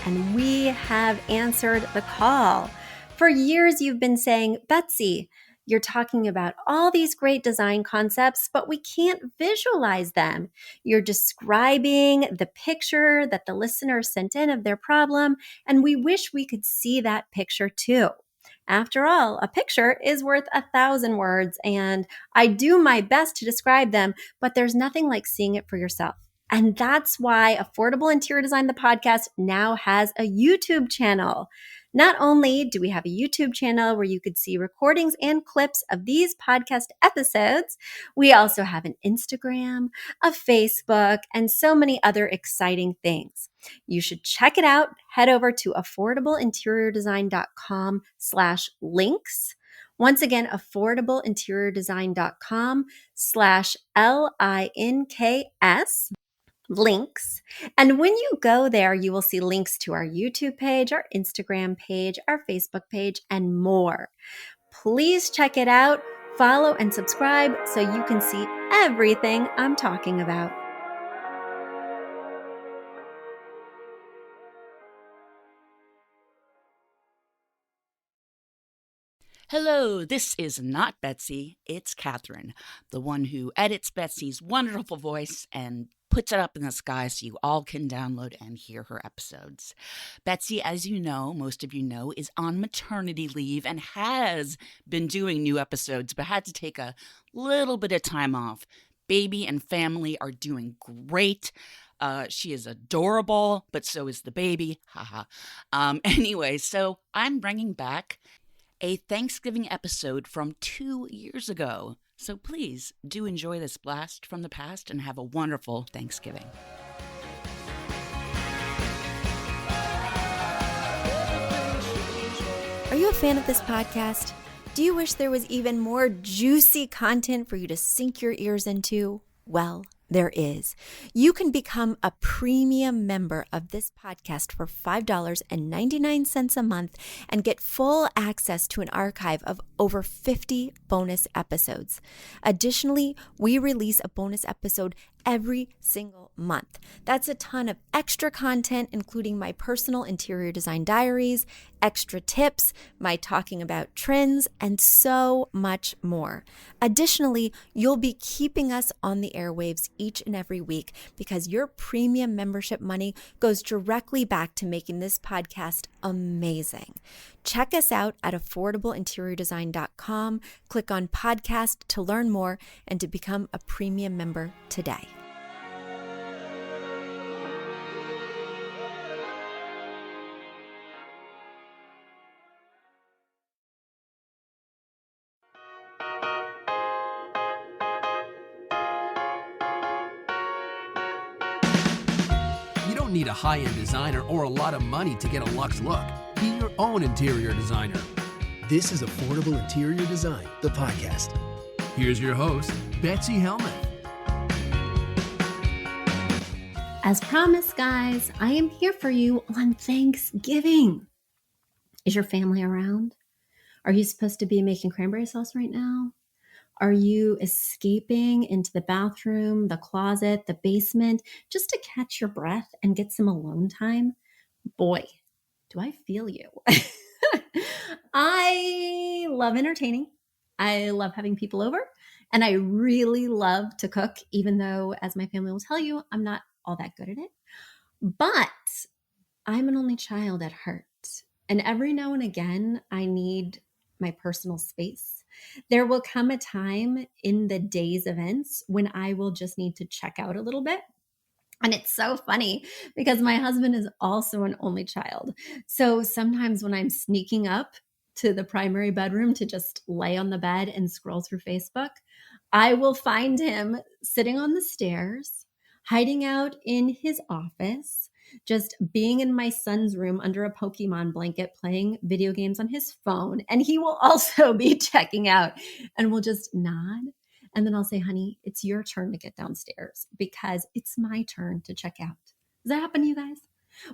and we have answered the call. For years, you've been saying, Betsy, you're talking about all these great design concepts, but we can't visualize them. You're describing the picture that the listener sent in of their problem, and we wish we could see that picture too. After all, a picture is worth 1,000 words, and I do my best to describe them, but there's nothing like seeing it for yourself. And that's why Affordable Interior Design, the podcast, now has a YouTube channel. Not only do we have a YouTube channel where you could see recordings and clips of these podcast episodes, we also have an Instagram, a Facebook, and so many other exciting things. You should check it out. Head over to affordableinteriordesign.com/links. Once again, affordableinteriordesign.com/LINKS. links. And when you go there, you will see links to our YouTube page, our Instagram page, our Facebook page, and more. Please check it out, follow and subscribe so you can see everything I'm talking about. Hello, this is not Betsy, it's Catherine, the one who edits Betsy's wonderful voice and puts it up in the sky so you all can download and hear her episodes. Betsy, as you know, most of you know, is on maternity leave and has been doing new episodes, but had to take a little bit of time off. Baby and family are doing great. She is adorable, but so is the baby. Haha. Anyway, so I'm bringing back a Thanksgiving episode from 2 years ago. So please do enjoy this blast from the past and have a wonderful Thanksgiving. Are you a fan of this podcast? Do you wish there was even more juicy content for you to sink your ears into? Well, there is. You can become a premium member of this podcast for $5.99 a month and get full access to an archive of over 50 bonus episodes. Additionally, we release a bonus episode every single month. That's a ton of extra content, including my personal interior design diaries, extra tips, my talking about trends, and so much more. Additionally, you'll be keeping us on the airwaves each and every week because your premium membership money goes directly back to making this podcast amazing. Check us out at affordableinteriordesign.com. Click on podcast to learn more and to become a premium member today. You don't need a high-end designer or a lot of money to get a luxe look. Be your own interior designer. This is Affordable Interior Design, the podcast. Here's your host, Betsy Hellman. As promised, guys, I am here for you on Thanksgiving. Is your family around? Are you supposed to be making cranberry sauce right now? Are you escaping into the bathroom, the closet, the basement, just to catch your breath and get some alone time? Boy, do I feel you. I love entertaining. I love having people over. And I really love to cook, even though, as my family will tell you, I'm not all that good at it. But I'm an only child at heart. And every now and again, I need my personal space. There will come a time in the day's events when I will just need to check out a little bit. And it's so funny because my husband is also an only child. So sometimes when I'm sneaking up to the primary bedroom to just lay on the bed and scroll through Facebook, I will find him sitting on the stairs, hiding out in his office, just being in my son's room under a Pokemon blanket, playing video games on his phone. And he will also be checking out and will just nod. And then I'll say, honey, it's your turn to get downstairs because it's my turn to check out. Does that happen to you guys?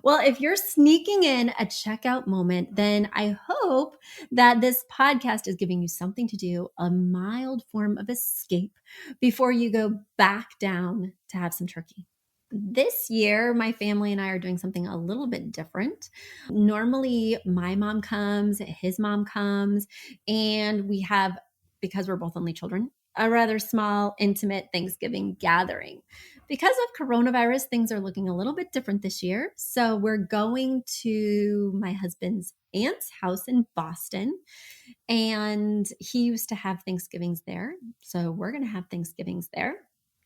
Well, if you're sneaking in a checkout moment, then I hope that this podcast is giving you something to do, a mild form of escape before you go back down to have some turkey. This year, my family and I are doing something a little bit different. Normally, my mom comes, his mom comes, and we have, because we're both only children, a rather small, intimate Thanksgiving gathering. Because of coronavirus, things are looking a little bit different this year. So we're going to my husband's aunt's house in Boston, and he used to have Thanksgivings there. So we're going to have Thanksgivings there.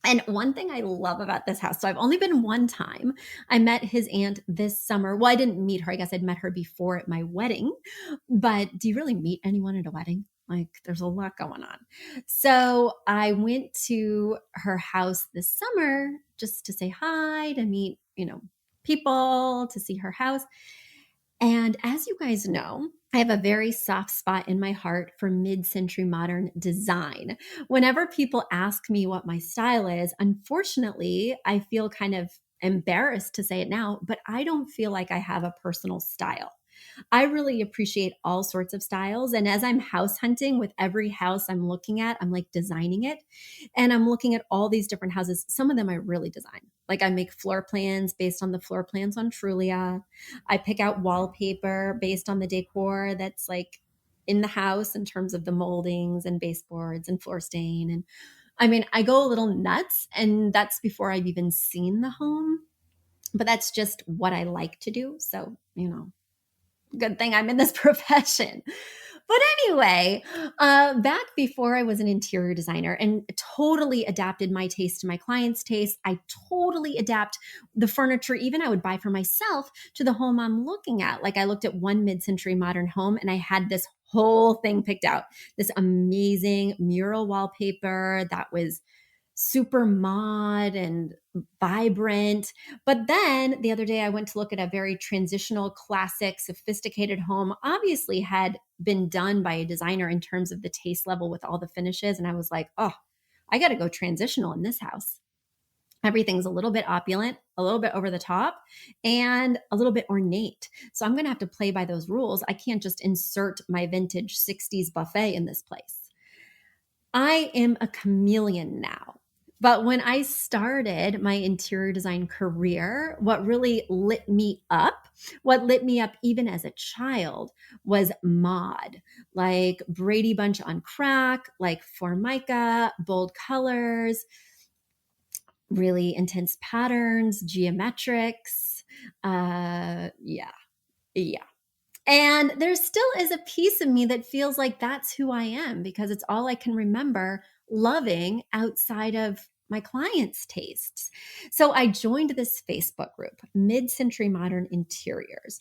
And one thing I love about this house, so I've only been one time. I met his aunt this summer. Well, I didn't meet her. I guess I'd met her before at my wedding. But do you really meet anyone at a wedding? Like, there's a lot going on. So I went to her house this summer just to say hi, to meet, people, to see her house. And as you guys know, I have a very soft spot in my heart for mid-century modern design. Whenever people ask me what my style is, unfortunately, I feel kind of embarrassed to say it now, but I don't feel like I have a personal style. I really appreciate all sorts of styles. And as I'm house hunting with every house I'm looking at, I'm like designing it. And I'm looking at all these different houses. Some of them I really design. Like I make floor plans based on the floor plans on Trulia. I pick out wallpaper based on the decor that's like in the house in terms of the moldings and baseboards and floor stain. And I mean, I go a little nuts, and that's before I've even seen the home. But that's just what I like to do. So, good thing I'm in this profession. But anyway, back before I was an interior designer and totally adapted my taste to my client's taste, I totally adapt the furniture, even I would buy for myself, to the home I'm looking at. Like I looked at one mid-century modern home and I had this whole thing picked out, this amazing mural wallpaper that was super mod and vibrant. But then the other day I went to look at a very transitional, classic, sophisticated home, obviously had been done by a designer in terms of the taste level with all the finishes. And I was like, oh, I got to go transitional in this house. Everything's a little bit opulent, a little bit over the top, and a little bit ornate. So I'm going to have to play by those rules. I can't just insert my vintage 60s buffet in this place. I am a chameleon now. But when I started my interior design career, what really lit me up, what lit me up even as a child, was mod, like Brady Bunch on crack, like Formica, bold colors, really intense patterns, geometrics. Yeah. And there still is a piece of me that feels like that's who I am because it's all I can remember loving outside of my clients' tastes. So I joined this Facebook group, Mid-Century Modern Interiors.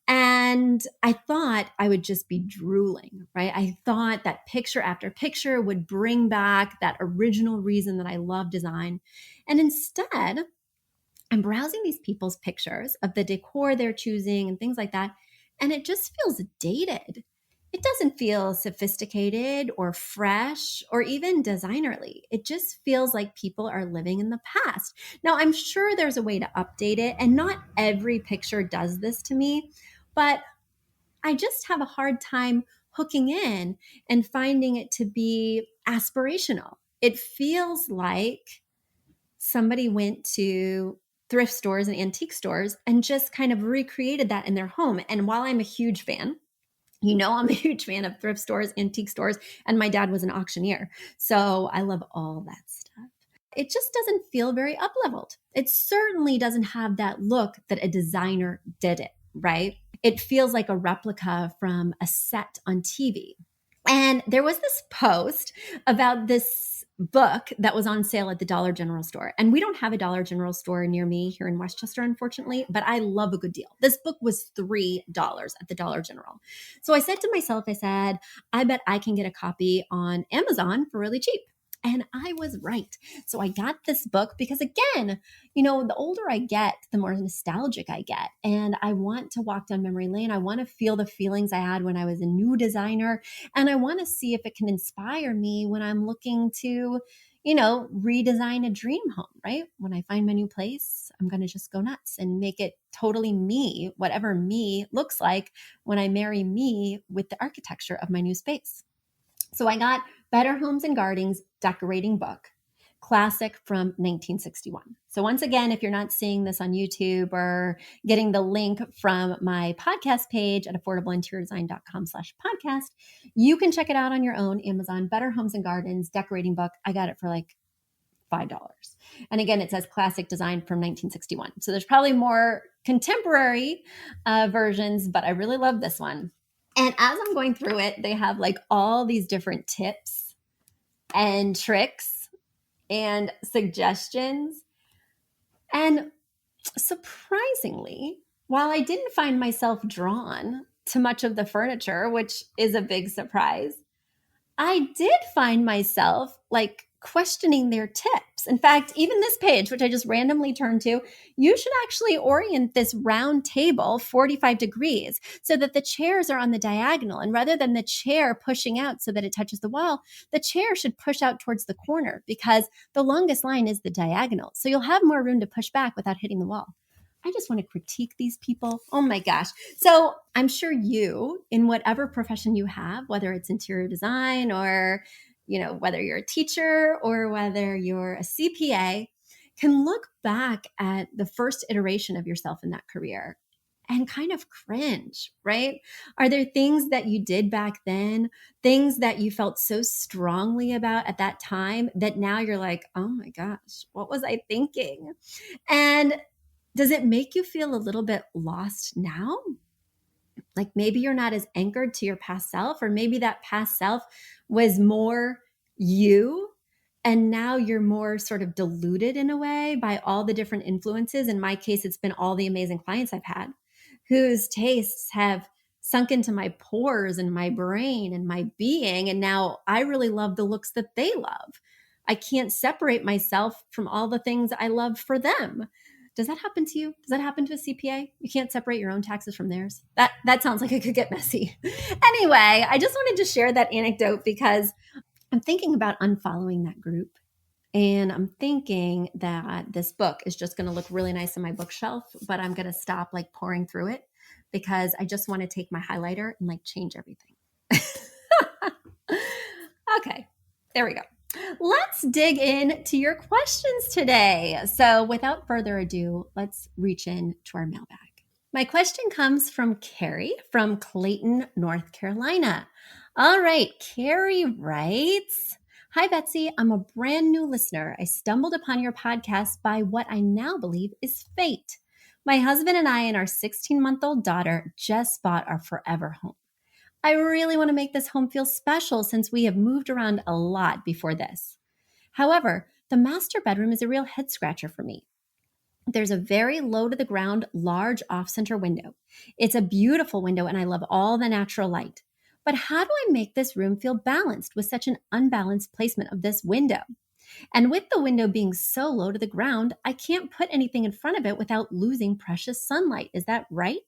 And I thought I would just be drooling, right? I thought that picture after picture would bring back that original reason that I love design. And instead, I'm browsing these people's pictures of the decor they're choosing and things like that. And it just feels dated. It doesn't feel sophisticated or fresh or even designerly. It just feels like people are living in the past. Now, I'm sure there's a way to update it, and not every picture does this to me, but I just have a hard time hooking in and finding it to be aspirational. It feels like somebody went to thrift stores and antique stores and just kind of recreated that in their home. And while I'm a huge fan, I'm a huge fan of thrift stores, antique stores, and my dad was an auctioneer. So I love all that stuff. It just doesn't feel very up-leveled. It certainly doesn't have that look that a designer did it, right? It feels like a replica from a set on TV. And there was this post about this book that was on sale at the Dollar General store. And we don't have a Dollar General store near me here in Westchester, unfortunately, but I love a good deal. This book was $3 at the Dollar General. So I said to myself, I bet I can get a copy on Amazon for really cheap. And I was right. So I got this book because, again, the older I get, the more nostalgic I get. And I want to walk down memory lane. I want to feel the feelings I had when I was a new designer. And I want to see if it can inspire me when I'm looking to, redesign a dream home, right? When I find my new place, I'm going to just go nuts and make it totally me, whatever me looks like when I marry me with the architecture of my new space. So I got Better Homes and Gardens decorating book, classic from 1961. So once again, if you're not seeing this on YouTube or getting the link from my podcast page at affordableinteriordesign.com/podcast, you can check it out on your own. Amazon, Better Homes and Gardens decorating book. I got it for like $5. And again, it says classic design from 1961. So there's probably more contemporary versions, but I really love this one. And as I'm going through it, they have like all these different tips and tricks and suggestions. And surprisingly, while I didn't find myself drawn to much of the furniture, which is a big surprise, I did find myself like questioning their tips. In fact, even this page, which I just randomly turned to, you should actually orient this round table 45 degrees so that the chairs are on the diagonal. And rather than the chair pushing out so that it touches the wall, the chair should push out towards the corner because the longest line is the diagonal. So you'll have more room to push back without hitting the wall. I just want to critique these people. Oh my gosh. So I'm sure you, in whatever profession you have, whether it's interior design or, whether you're a teacher or whether you're a CPA, can look back at the first iteration of yourself in that career and kind of cringe, right? Are there things that you did back then, things that you felt so strongly about at that time that now you're like, oh my gosh, what was I thinking? And does it make you feel a little bit lost now? Like maybe you're not as anchored to your past self, or maybe that past self was more you, and now you're more sort of diluted in a way by all the different influences. In my case, it's been all the amazing clients I've had whose tastes have sunk into my pores and my brain and my being. And now I really love the looks that they love. I can't separate myself from all the things I love for them. Does that happen to you? Does that happen to a CPA? You can't separate your own taxes from theirs. That sounds like it could get messy. Anyway, I just wanted to share that anecdote because I'm thinking about unfollowing that group. And I'm thinking that this book is just going to look really nice on my bookshelf, but I'm going to stop like pouring through it because I just want to take my highlighter and like change everything. Okay, there we go. Let's dig into your questions today. So without further ado, let's reach in to our mailbag. My question comes from Carrie from Clayton, North Carolina. All right, Carrie writes, "Hi, Betsy. I'm a brand new listener. I stumbled upon your podcast by what I now believe is fate. My husband and I and our 16-month-old daughter just bought our forever home. I really want to make this home feel special since we have moved around a lot before this. However, the master bedroom is a real head scratcher for me. There's a very low to the ground, large off-center window. It's a beautiful window and I love all the natural light. But how do I make this room feel balanced with such an unbalanced placement of this window? And with the window being so low to the ground, I can't put anything in front of it without losing precious sunlight. Is that right?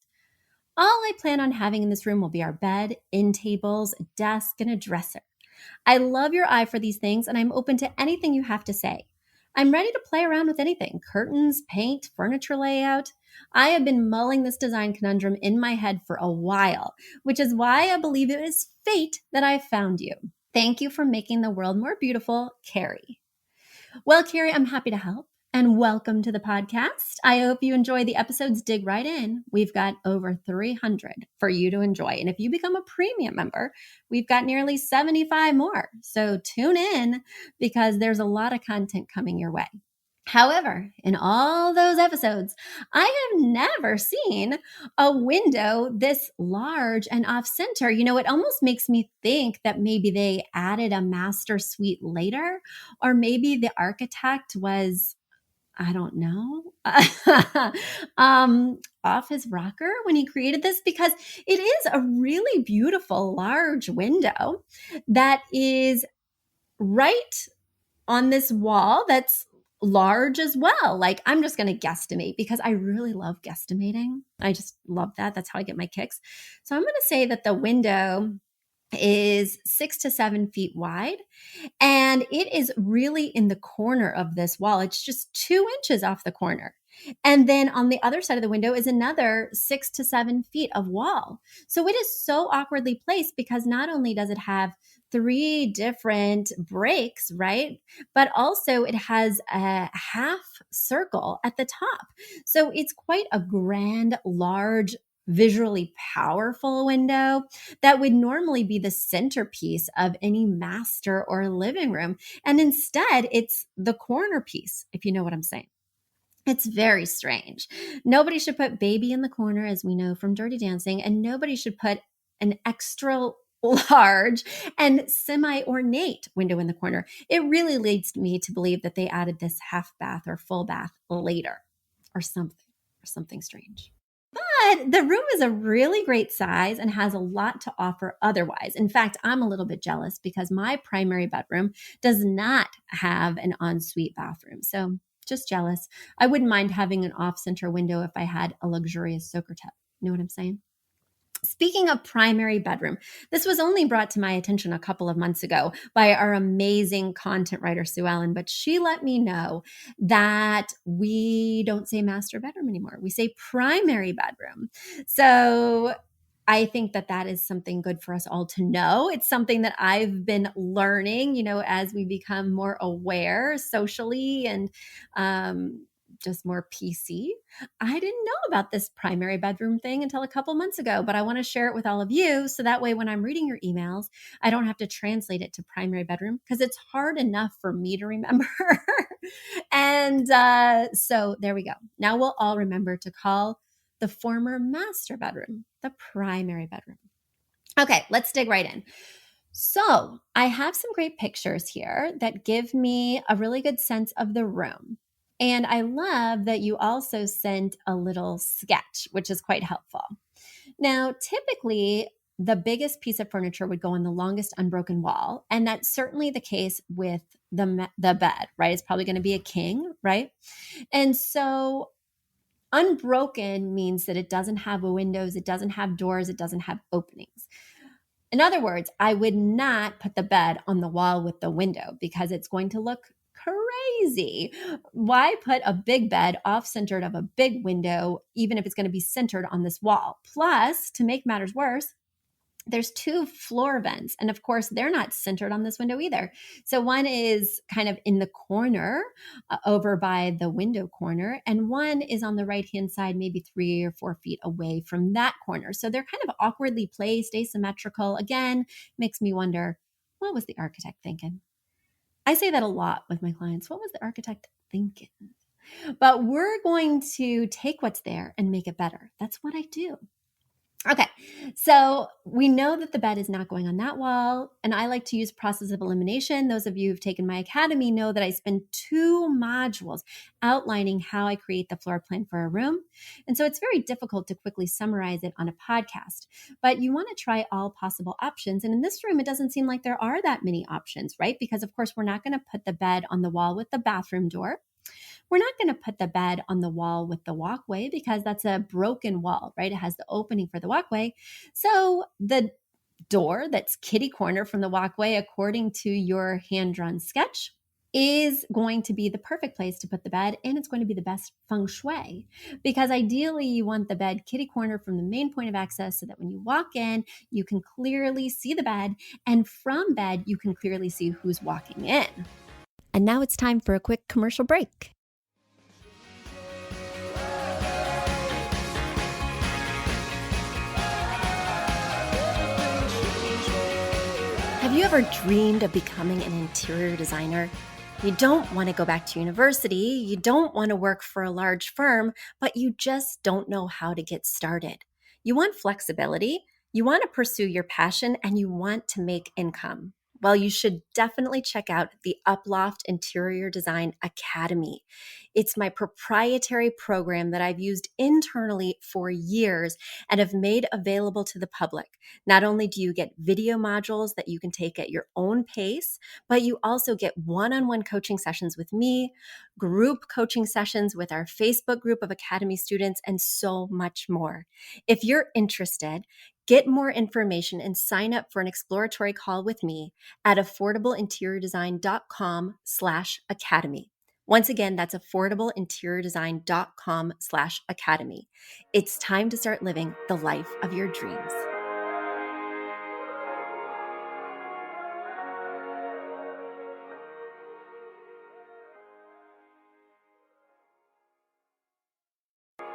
All I plan on having in this room will be our bed, end tables, a desk, and a dresser. I love your eye for these things, and I'm open to anything you have to say. I'm ready to play around with anything: curtains, paint, furniture layout. I have been mulling this design conundrum in my head for a while, which is why I believe it is fate that I found you. Thank you for making the world more beautiful, Carrie." Well, Carrie, I'm happy to help. And welcome to the podcast. I hope you enjoy the episodes. Dig right in. We've got over 300 for you to enjoy. And if you become a premium member, we've got nearly 75 more. So tune in because there's a lot of content coming your way. However, in all those episodes, I have never seen a window this large and off center. It almost makes me think that maybe they added a master suite later, or maybe the architect was, I don't know, off his rocker when he created this, because it is a really beautiful large window that is right on this wall that's large as well. Like, I'm just going to guesstimate because I really love guesstimating. I just love that. That's how I get my kicks. So I'm going to say that the window is 6 to 7 feet wide. And it is really in the corner of this wall. It's just 2 inches off the corner. And then on the other side of the window is another 6 to 7 feet of wall. So it is so awkwardly placed because not only does it have 3 different breaks, right? But also it has a half circle at the top. So it's quite a grand, large, visually powerful window that would normally be the centerpiece of any master or living room. And instead, it's the corner piece, if you know what I'm saying. It's very strange. Nobody should put baby in the corner, as we know from Dirty Dancing, and nobody should put an extra large and semi-ornate window in the corner. It really leads me to believe that they added this half bath or full bath later or something strange. But the room is a really great size and has a lot to offer otherwise. In fact, I'm a little bit jealous because my primary bedroom does not have an ensuite bathroom. So just jealous. I wouldn't mind having an off-center window if I had a luxurious soaker tub. You know what I'm saying? Speaking of primary bedroom, this was only brought to my attention a couple of months ago by our amazing content writer, Sue Ellen, but she let me know that we don't say master bedroom anymore. We say primary bedroom. So I think that that is something good for us all to know. It's something that I've been learning, as we become more aware socially and just more PC. I didn't know about this primary bedroom thing until a couple months ago, but I want to share it with all of you. So that way, when I'm reading your emails, I don't have to translate it to primary bedroom because it's hard enough for me to remember. And so there we go. Now we'll all remember to call the former master bedroom the primary bedroom. Okay, let's dig right in. So I have some great pictures here that give me a really good sense of the room. And I love that you also sent a little sketch, which is quite helpful. Now, typically, the biggest piece of furniture would go on the longest unbroken wall. And that's certainly the case with the bed, right? It's probably going to be a king, right? And so unbroken means that it doesn't have windows, it doesn't have doors, it doesn't have openings. In other words, I would not put the bed on the wall with the window because it's going to look crazy. Why put a big bed off-centered of a big window, even if it's going to be centered on this wall? Plus, to make matters worse, there's 2 floor vents. And of course, they're not centered on this window either. So one is kind of in the corner over by the window corner, and one is on the right-hand side, maybe 3 or 4 feet away from that corner. So they're kind of awkwardly placed, asymmetrical. Again, makes me wonder, what was the architect thinking? I say that a lot with my clients. What was the architect thinking? But we're going to take what's there and make it better. That's what I do. Okay, so we know that the bed is not going on that wall, and I like to use process of elimination. Those of you who've taken my academy know that I spend 2 modules outlining how I create the floor plan for a room. And so it's very difficult to quickly summarize it on a podcast, but you want to try all possible options. And in this room, it doesn't seem like there are that many options, right? Because of course, we're not going to put the bed on the wall with the bathroom door. We're not going to put the bed on the wall with the walkway because that's a broken wall, right? It has the opening for the walkway. So the door that's kitty corner from the walkway, according to your hand-drawn sketch, is going to be the perfect place to put the bed, and it's going to be the best feng shui because ideally you want the bed kitty corner from the main point of access so that when you walk in, you can clearly see the bed, and from bed, you can clearly see who's walking in. And now it's time for a quick commercial break. Have you ever dreamed of becoming an interior designer? You don't want to go back to university, you don't want to work for a large firm, but you just don't know how to get started. You want flexibility, you want to pursue your passion, and you want to make income. Well, you should definitely check out the Uploft Interior Design Academy. It's my proprietary program that I've used internally for years and have made available to the public. Not only do you get video modules that you can take at your own pace, but you also get one-on-one coaching sessions with me, group coaching sessions with our Facebook group of Academy students, and so much more. If you're interested, get more information and sign up for an exploratory call with me at affordableinteriordesign.com/academy. Once again, that's affordableinteriordesign.com/academy. It's time to start living the life of your dreams.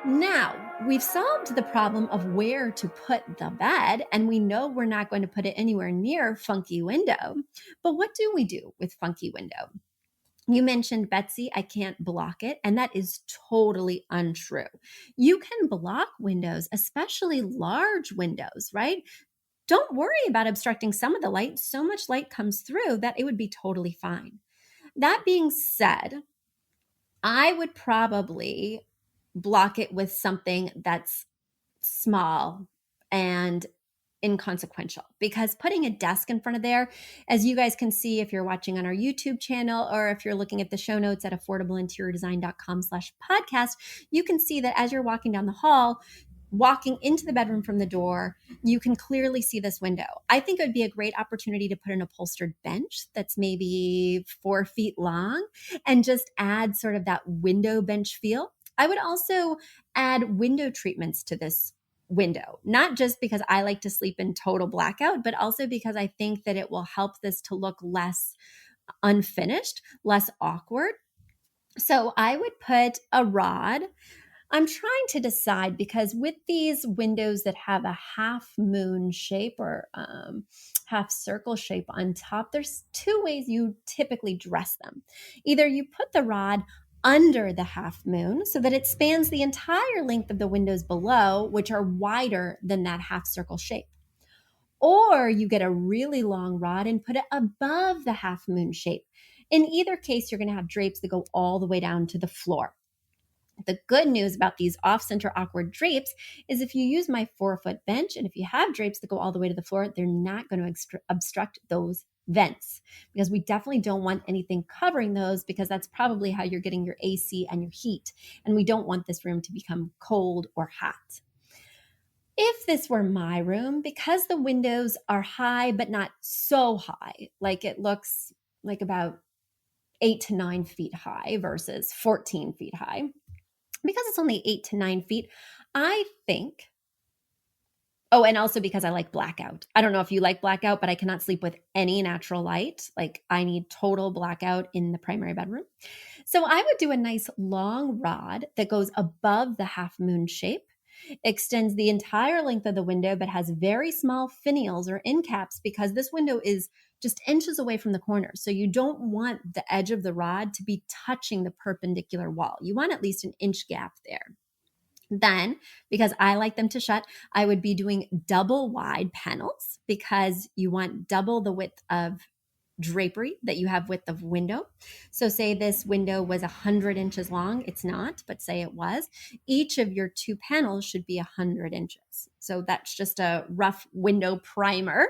Now, we've solved the problem of where to put the bed, and we know we're not going to put it anywhere near funky window. But what do we do with funky window? You mentioned, Betsy, I can't block it, and that is totally untrue. You can block windows, especially large windows, right? Don't worry about obstructing some of the light. So much light comes through that it would be totally fine. That being said, I would probably block it with something that's small and inconsequential, because putting a desk in front of there, as you guys can see if you're watching on our YouTube channel or if you're looking at the show notes at affordableinteriordesign.com/podcast, you can see that as you're walking down the hall, walking into the bedroom from the door, you can clearly see this window. I think it would be a great opportunity to put an upholstered bench that's maybe 4 feet long and just add sort of that window bench feel. I would also add window treatments to this window, not just because I like to sleep in total blackout, but also because I think that it will help this to look less unfinished, less awkward. So I would put a rod. I'm trying to decide, because with these windows that have a half moon shape or half circle shape on top, there's 2 ways you typically dress them. Either you put the rod under the half moon so that it spans the entire length of the windows below, which are wider than that half circle shape. Or you get a really long rod and put it above the half moon shape. In either case, you're going to have drapes that go all the way down to the floor. The good news about these off-center awkward drapes is if you use my 4-foot bench and if you have drapes that go all the way to the floor, they're not going to obstruct those vents, because we definitely don't want anything covering those, because that's probably how you're getting your AC and your heat. And we don't want this room to become cold or hot. If this were my room, because the windows are high, but not so high, like it looks like about 8 to 9 feet high versus 14 feet high, because it's only 8 to 9 feet, I think, oh, and also because I like blackout. I don't know if you like blackout, but I cannot sleep with any natural light. Like, I need total blackout in the primary bedroom. So I would do a nice long rod that goes above the half moon shape, extends the entire length of the window, but has very small finials or end caps, because this window is just inches away from the corner. So you don't want the edge of the rod to be touching the perpendicular wall. You want at least an inch gap there. Then, because I like them to shut, I would be doing double wide panels, because you want double the width of drapery that you have width of window. So say this window was 100 inches long. It's not, but say it was. Each of your 2 panels should be 100 inches. So that's just a rough window primer.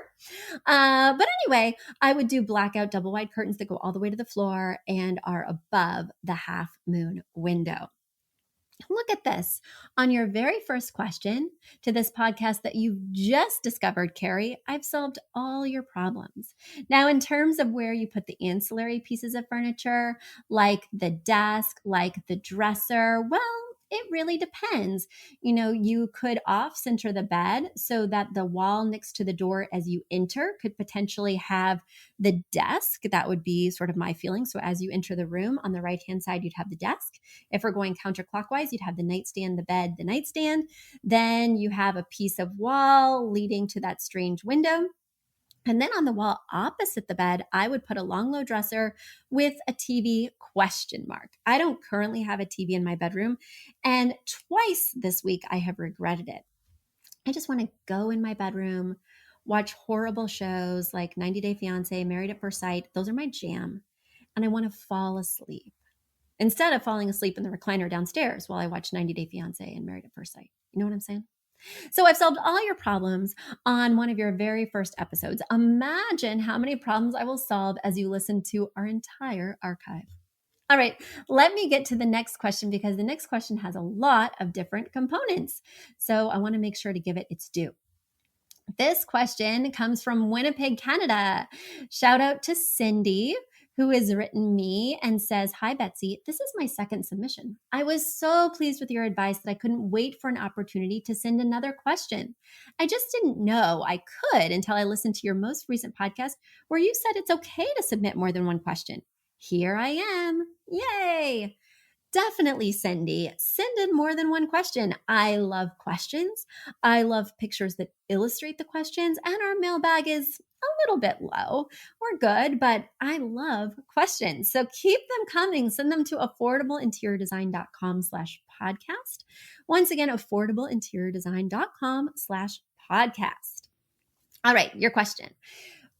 But anyway, I would do blackout double wide curtains that go all the way to the floor and are above the half moon window. Look at this. On your very first question to this podcast that you've just discovered, Carrie, I've solved all your problems. Now, in terms of where you put the ancillary pieces of furniture, like the desk, like the dresser, well, it really depends. You know, you could off-center the bed so that the wall next to the door as you enter could potentially have the desk. That would be sort of my feeling. So as you enter the room, on the right-hand side, you'd have the desk. If we're going counterclockwise, you'd have the nightstand, the bed, the nightstand. Then you have a piece of wall leading to that strange window. And then on the wall opposite the bed, I would put a long low dresser with a TV ? I don't currently have a TV in my bedroom, and twice this week I have regretted it. I just want to go in my bedroom, watch horrible shows like 90 Day Fiancé, Married at First Sight. Those are my jam. And I want to fall asleep instead of falling asleep in the recliner downstairs while I watch 90 Day Fiancé and Married at First Sight. You know what I'm saying? So I've solved all your problems on one of your very first episodes. Imagine how many problems I will solve as you listen to our entire archive. All right, let me get to the next question, because the next question has a lot of different components. So I want to make sure to give it its due. This question comes from Winnipeg, Canada. Shout out to Cindy, who has written me and says, "Hi, Betsy. This is my second submission. I was so pleased with your advice that I couldn't wait for an opportunity to send another question. I just didn't know I could until I listened to your most recent podcast where you said it's okay to submit more than one question. Here I am. Yay! definitely, Cindy. Send in more than one question. I love questions. I love pictures that illustrate the questions, and our mailbag is a little bit low. We're good, but I love questions. So keep them coming. Send them to affordableinteriordesign.com/podcast. Once again, affordableinteriordesign.com/podcast. All right, your question.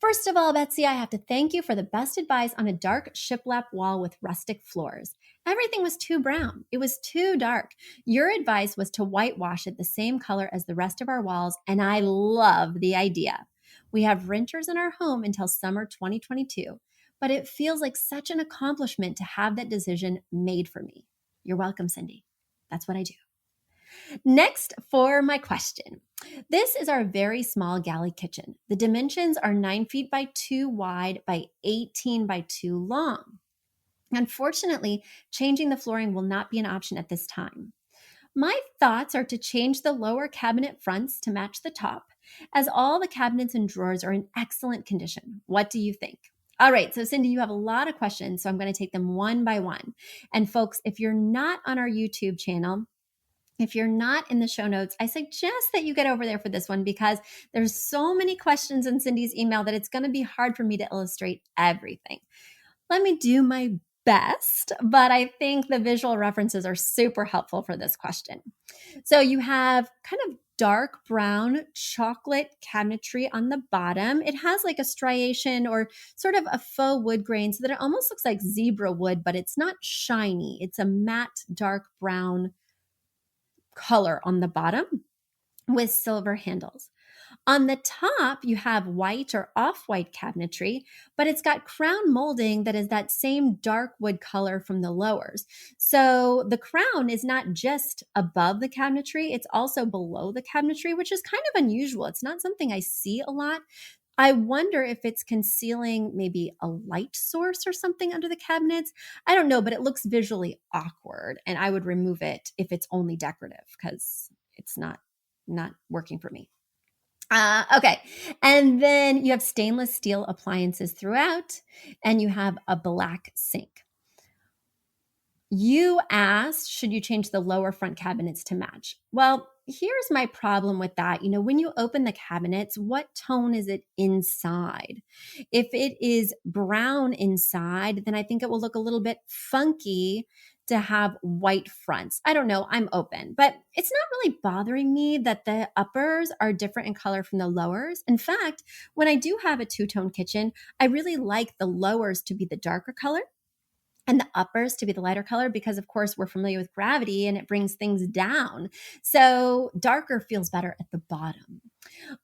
First of all, Betsy, I have to thank you for the best advice on a dark shiplap wall with rustic floors. Everything was too brown. It was too dark. Your advice was to whitewash it the same color as the rest of our walls, and I love the idea. We have renters in our home until summer 2022, but it feels like such an accomplishment to have that decision made for me. You're welcome, Cindy. That's what I do. Next, for my question. This is our very small galley kitchen. The dimensions are 9 feet by 2 wide by 18 by 2 long. Unfortunately, changing the flooring will not be an option at this time. My thoughts are to change the lower cabinet fronts to match the top, as all the cabinets and drawers are in excellent condition. What do you think? All right, so Cindy, you have a lot of questions, so I'm going to take them one by one. And folks, if you're not on our YouTube channel, if you're not in the show notes, I suggest that you get over there for this one because there's so many questions in Cindy's email that it's going to be hard for me to illustrate everything. Let me do my best, but I think the visual references are super helpful for this question. So you have kind of dark brown chocolate cabinetry on the bottom. It has like a striation or sort of a faux wood grain so that it almost looks like zebra wood, but it's not shiny. It's a matte dark brown color on the bottom with silver handles. On the top, you have white or off-white cabinetry, but it's got crown molding that is that same dark wood color from the lowers. So the crown is not just above the cabinetry, it's also below the cabinetry, which is kind of unusual. It's not something I see a lot. I wonder if it's concealing maybe a light source or something under the cabinets. I don't know, but it looks visually awkward, and I would remove it if it's only decorative because it's not working for me. Okay. And then you have stainless steel appliances throughout, and you have a black sink. You asked, should you change the lower front cabinets to match? Well, here's my problem with that. You know, when you open the cabinets, what tone is it inside? If it is brown inside, then I think it will look a little bit funky to have white fronts. I don't know, I'm open, but it's not really bothering me that the uppers are different in color from the lowers. In fact, when I do have a two-tone kitchen, I really like the lowers to be the darker color and the uppers to be the lighter color because, of course, we're familiar with gravity and it brings things down. So darker feels better at the bottom.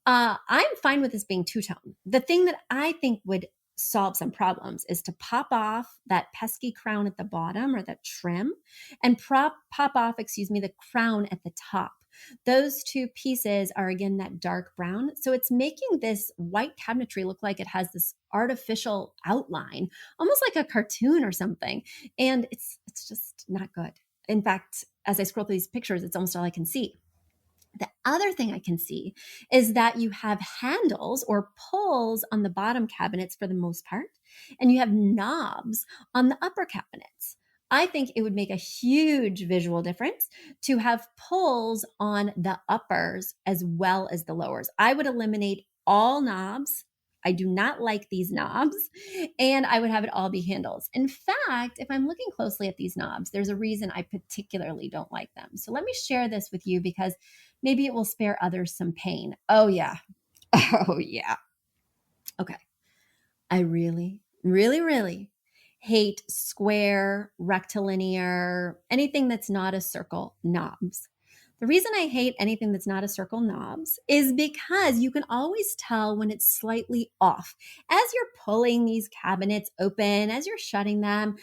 I'm fine with this being two-tone. The thing that I think would solve some problems is to pop off that pesky crown at the bottom or that trim and pop off, the crown at the top. Those two pieces are, again, that dark brown. So it's making this white cabinetry look like it has this artificial outline, almost like a cartoon or something. And it's just not good. In fact, as I scroll through these pictures, it's almost all I can see. The other thing I can see is that you have handles or pulls on the bottom cabinets for the most part, and you have knobs on the upper cabinets. I think it would make a huge visual difference to have pulls on the uppers as well as the lowers. I would eliminate all knobs. I do not like these knobs, and I would have it all be handles. In fact, if I'm looking closely at these knobs, there's a reason I particularly don't like them. So let me share this with you because maybe it will spare others some pain. Oh, yeah. Oh, yeah. Okay. I really, really, really hate square, rectilinear, anything that's not a circle knobs. The reason I hate anything that's not a circle knobs is because you can always tell when it's slightly off. As you're pulling these cabinets open, as you're shutting them,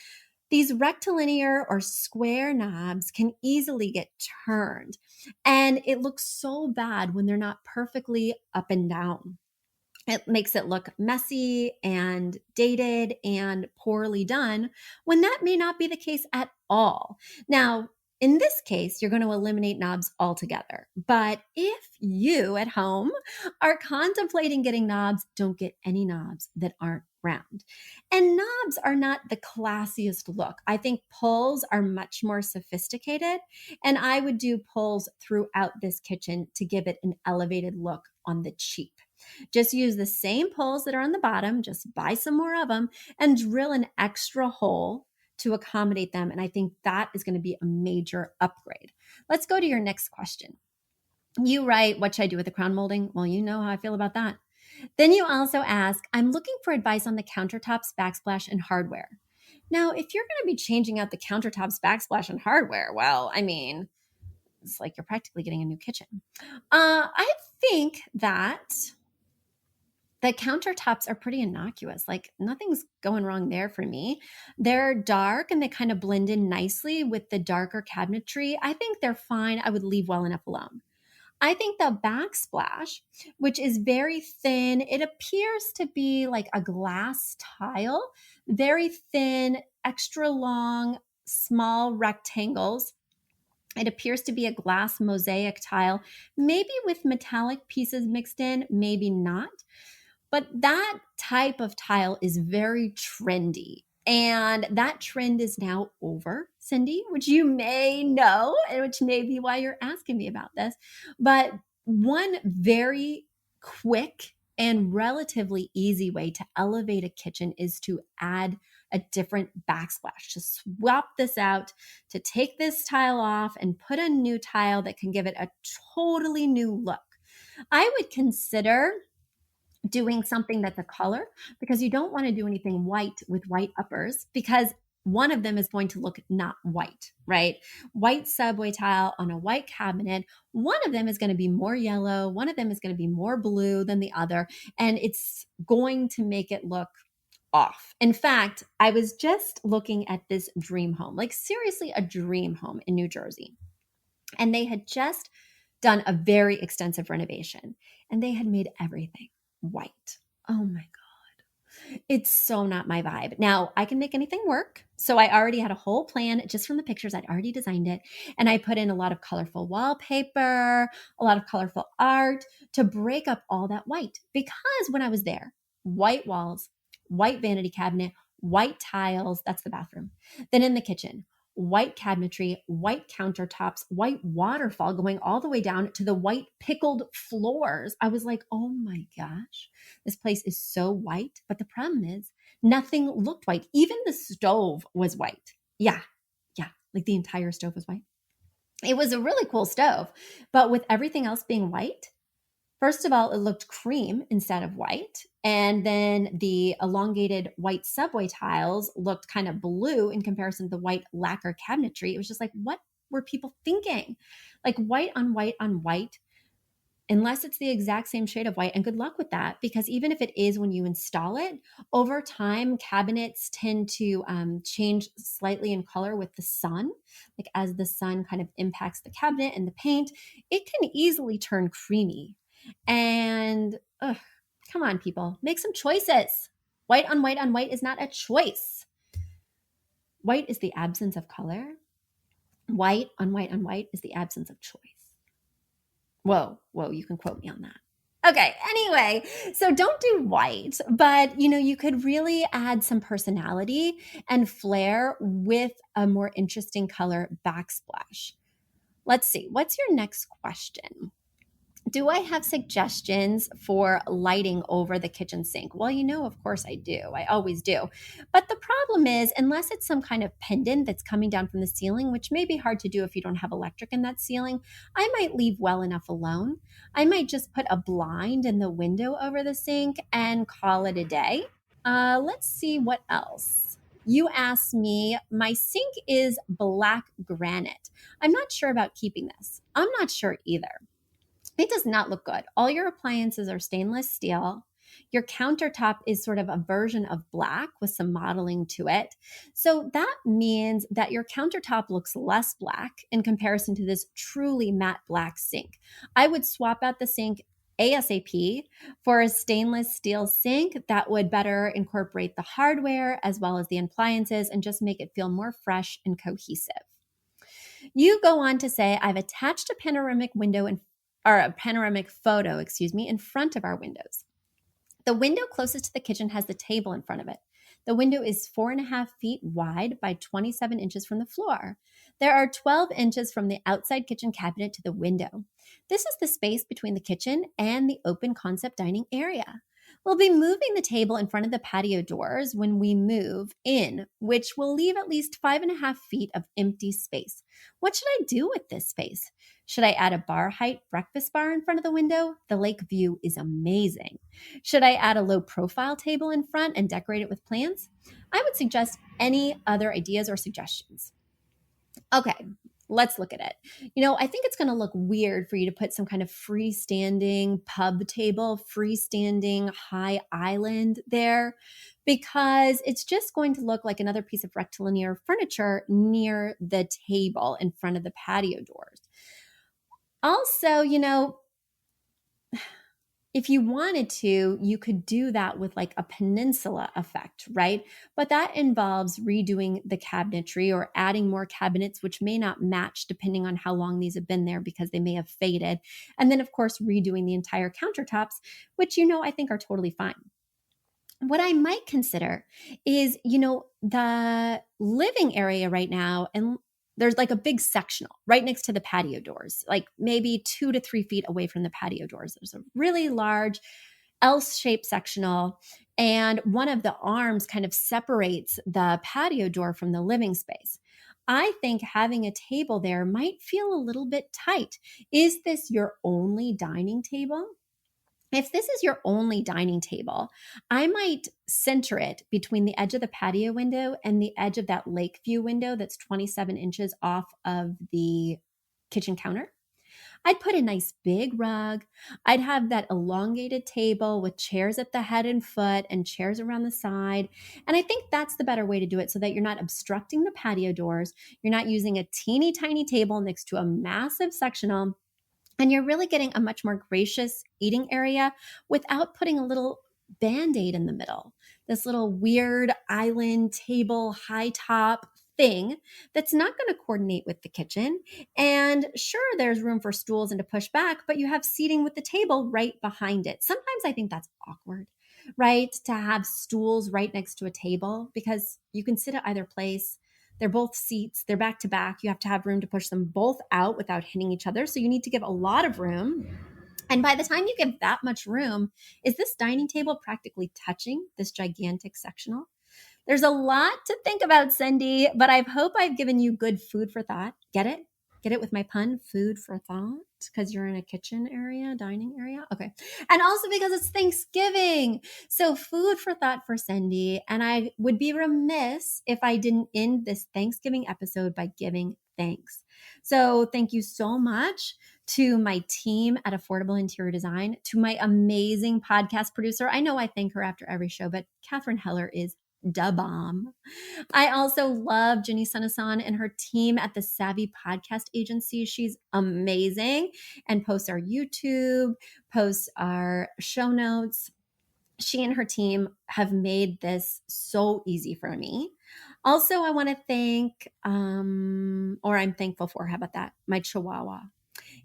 these rectilinear or square knobs can easily get turned. And it looks so bad when they're not perfectly up and down. It makes it look messy and dated and poorly done when that may not be the case at all. Now, In this case, you're going to eliminate knobs altogether. But if you at home are contemplating getting knobs, don't get any knobs that aren't round. And knobs are not the classiest look. I think pulls are much more sophisticated, and I would do pulls throughout this kitchen to give it an elevated look on the cheap. Just use the same pulls that are on the bottom, just buy some more of them and drill an extra hole to accommodate them. And I think that is going to be a major upgrade. Let's go to your next question. You write, what should I do with the crown molding? Well, you know how I feel about that. Then you also ask, I'm looking for advice on the countertops, backsplash, and hardware. Now, if you're going to be changing out the countertops, backsplash, and hardware, well, I mean, it's like you're practically getting a new kitchen. I think that the countertops are pretty innocuous. Like nothing's going wrong there for me. They're dark and they kind of blend in nicely with the darker cabinetry. I think they're fine. I would leave well enough alone. I think the backsplash, which is very thin, it appears to be like a glass tile, very thin, extra long, small rectangles. It appears to be a glass mosaic tile, maybe with metallic pieces mixed in, maybe not. But that type of tile is very trendy. And that trend is now over, Cindy, which you may know, and which may be why you're asking me about this. But one very quick and relatively easy way to elevate a kitchen is to add a different backsplash, to swap this out, to take this tile off and put a new tile that can give it a totally new look. I would consider doing something that's a color, because you don't want to do anything white with white uppers, because one of them is going to look not white, right? White subway tile on a white cabinet. One of them is going to be more yellow. One of them is going to be more blue than the other. And it's going to make it look off. In fact, I was just looking at this dream home, like seriously a dream home in New Jersey. And they had just done a very extensive renovation and they had made everything white. Oh my God. It's so not my vibe. Now, I can make anything work. So I already had a whole plan just from the pictures. I'd already designed it. And I put in a lot of colorful wallpaper, a lot of colorful art to break up all that white. Because when I was there, white walls, white vanity cabinet, white tiles, that's the bathroom. Then in the kitchen, white cabinetry, white countertops, white waterfall going all the way down to the white pickled floors. I was like, oh my gosh, this place is so white. But the problem is nothing looked white. Even the stove was white. Yeah, like the entire stove was white. It was a really cool stove, but with everything else being white, first of all, it looked cream instead of white. And then the elongated white subway tiles looked kind of blue in comparison to the white lacquer cabinetry. It was just like, what were people thinking? Like white on white on white, unless it's the exact same shade of white. And good luck with that, because even if it is when you install it, over time, cabinets tend to change slightly in color with the sun. Like as the sun kind of impacts the cabinet and the paint, it can easily turn creamy. And come on, people, make some choices. White on white is not a choice. White is the absence of color. White on white is the absence of choice. Whoa, you can quote me on that. Okay, anyway, so don't do white, but you could really add some personality and flair with a more interesting color backsplash. Let's see, what's your next question? Do I have suggestions for lighting over the kitchen sink? Well, of course I do. I always do. But the problem is, unless it's some kind of pendant that's coming down from the ceiling, which may be hard to do if you don't have electric in that ceiling, I might leave well enough alone. I might just put a blind in the window over the sink and call it a day. Let's see what else. You asked me, my sink is black granite. I'm not sure about keeping this. I'm not sure either. It does not look good. All your appliances are stainless steel. Your countertop is sort of a version of black with some modeling to it. So that means that your countertop looks less black in comparison to this truly matte black sink. I would swap out the sink ASAP for a stainless steel sink that would better incorporate the hardware as well as the appliances and just make it feel more fresh and cohesive. You go on to say, I've attached a panoramic window or a panoramic photo, in front of our windows. The window closest to the kitchen has the table in front of it. The window is 4.5 feet wide by 27 inches from the floor. There are 12 inches from the outside kitchen cabinet to the window. This is the space between the kitchen and the open concept dining area. We'll be moving the table in front of the patio doors when we move in, which will leave at least 5.5 feet of empty space. What should I do with this space? Should I add a bar height breakfast bar in front of the window? The lake view is amazing. Should I add a low profile table in front and decorate it with plants? I would suggest any other ideas or suggestions. Okay, let's look at it. I think it's going to look weird for you to put some kind of freestanding pub table, freestanding high island there, because it's just going to look like another piece of rectilinear furniture near the table in front of the patio doors. Also, if you wanted to, you could do that with like a peninsula effect, right? But that involves redoing the cabinetry or adding more cabinets, which may not match depending on how long these have been there because they may have faded. And then, of course, redoing the entire countertops, which, I think are totally fine. What I might consider is, the living area right now, and there's like a big sectional right next to the patio doors, like maybe 2 to 3 feet away from the patio doors. There's a really large L-shaped sectional, and one of the arms kind of separates the patio door from the living space. I think having a table there might feel a little bit tight. Is this your only dining table? If this is your only dining table, I might center it between the edge of the patio window and the edge of that lake view window that's 27 inches off of the kitchen counter. I'd put a nice big rug. I'd have that elongated table with chairs at the head and foot and chairs around the side. And I think that's the better way to do it so that you're not obstructing the patio doors. You're not using a teeny tiny table next to a massive sectional. And you're really getting a much more gracious eating area without putting a little Band-Aid in the middle. This little weird island table, high top thing that's not going to coordinate with the kitchen. And sure, there's room for stools and to push back, but you have seating with the table right behind it. Sometimes I think that's awkward, right? To have stools right next to a table because you can sit at either place. They're both seats. They're back to back. You have to have room to push them both out without hitting each other. So you need to give a lot of room. And by the time you give that much room, is this dining table practically touching this gigantic sectional? There's a lot to think about, Cindy, but I hope I've given you good food for thought. Get it? Get it with my pun? Food for thought? Because you're in a kitchen area, dining area? Okay. And also because it's Thanksgiving. So food for thought for Cindy. And I would be remiss if I didn't end this Thanksgiving episode by giving thanks. So thank you so much to my team at Affordable Interior Design, to my amazing podcast producer. I know I thank her after every show, but Catherine Heller is da bomb. I also love Jenny Sunasan and her team at the Savvy Podcast Agency. She's amazing and posts our YouTube, posts our show notes. She and her team have made this so easy for me. Also, I want to thank, or I'm thankful for, how about that? My Chihuahua.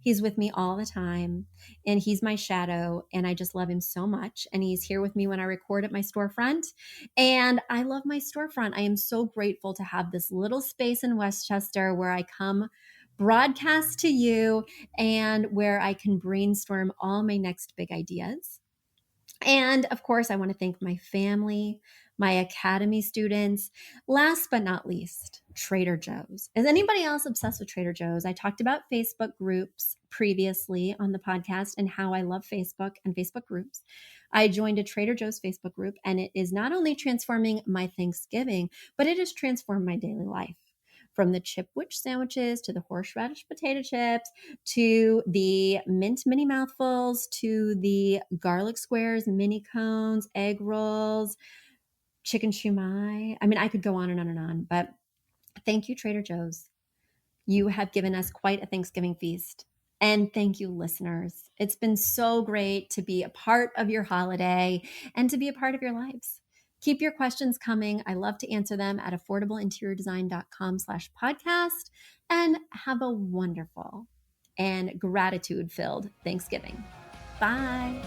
He's with me all the time and he's my shadow and I just love him so much. And he's here with me when I record at my storefront. And I love my storefront. I am so grateful to have this little space in Westchester where I come broadcast to you and where I can brainstorm all my next big ideas. And of course, I want to thank my family, my academy students. Last but not least, Trader Joe's. Is anybody else obsessed with Trader Joe's? I talked about Facebook groups previously on the podcast and how I love Facebook and Facebook groups. I joined a Trader Joe's Facebook group and it is not only transforming my Thanksgiving, but it has transformed my daily life. From the chipwich sandwiches to the horseradish potato chips to the mint mini mouthfuls to the garlic squares, mini cones, egg rolls, chicken shumai. I mean, I could go on and on and on, but thank you, Trader Joe's. You have given us quite a Thanksgiving feast. And thank you, listeners. It's been so great to be a part of your holiday and to be a part of your lives. Keep your questions coming. I love to answer them at affordableinteriordesign.com/podcast. And have a wonderful and gratitude-filled Thanksgiving. Bye.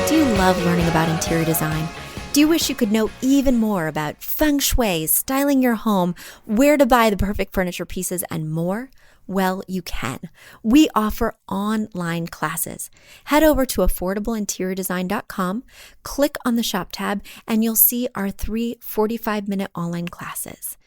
Do you love learning about interior design? Do you wish you could know even more about feng shui, styling your home, where to buy the perfect furniture pieces, and more? Well, you can. We offer online classes. Head over to affordableinteriordesign.com, click on the shop tab, and you'll see our 3 45-minute online classes.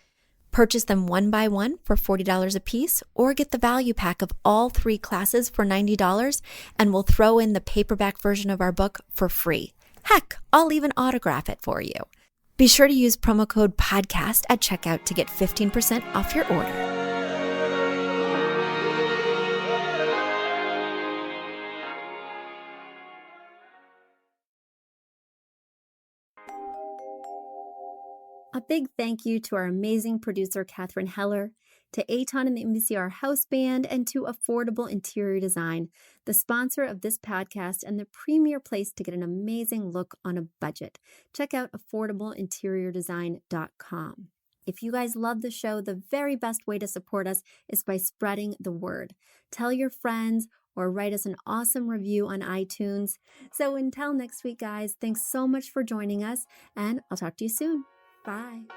Purchase them one by one for $40 a piece, or get the value pack of all 3 classes for $90, and we'll throw in the paperback version of our book for free. Heck, I'll even autograph it for you. Be sure to use promo code PODCAST at checkout to get 15% off your order. A big thank you to our amazing producer, Catherine Heller, to Aton and the MCR House Band, and to Affordable Interior Design, the sponsor of this podcast and the premier place to get an amazing look on a budget. Check out affordableinteriordesign.com. If you guys love the show, the very best way to support us is by spreading the word. Tell your friends or write us an awesome review on iTunes. So until next week, guys, thanks so much for joining us, and I'll talk to you soon. Bye.